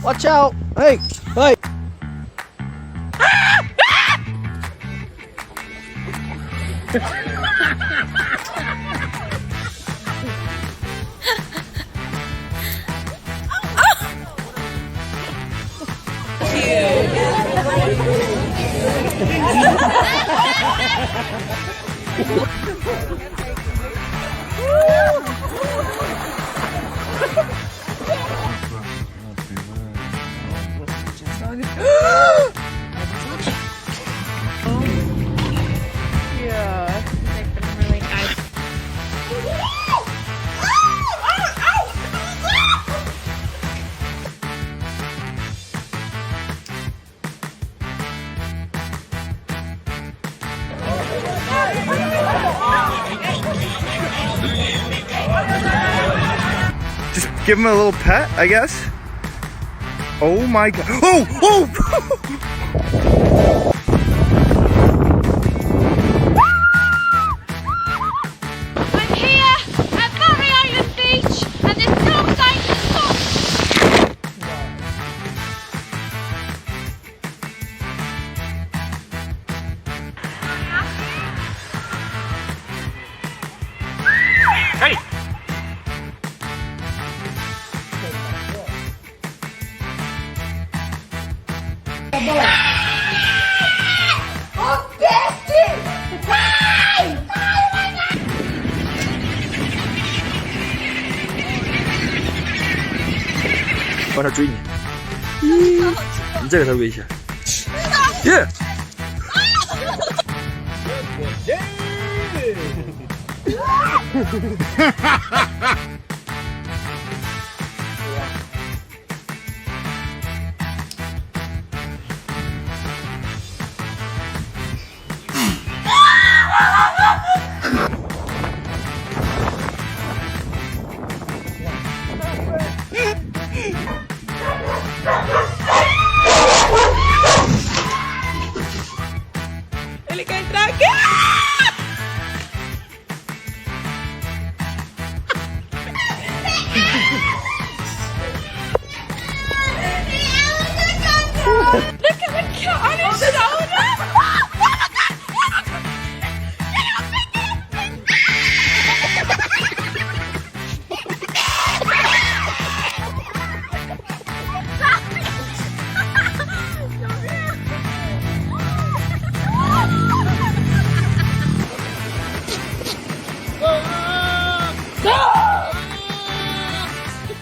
Watch out! Hey! Hey! Just give him a little pet, I guess. Oh my god. Oh! Oh! I'm here at Barry Island Beach and there's no sign to stop. Hey!往上追你，你这个才危险。耶！Ele quer entrar aqui.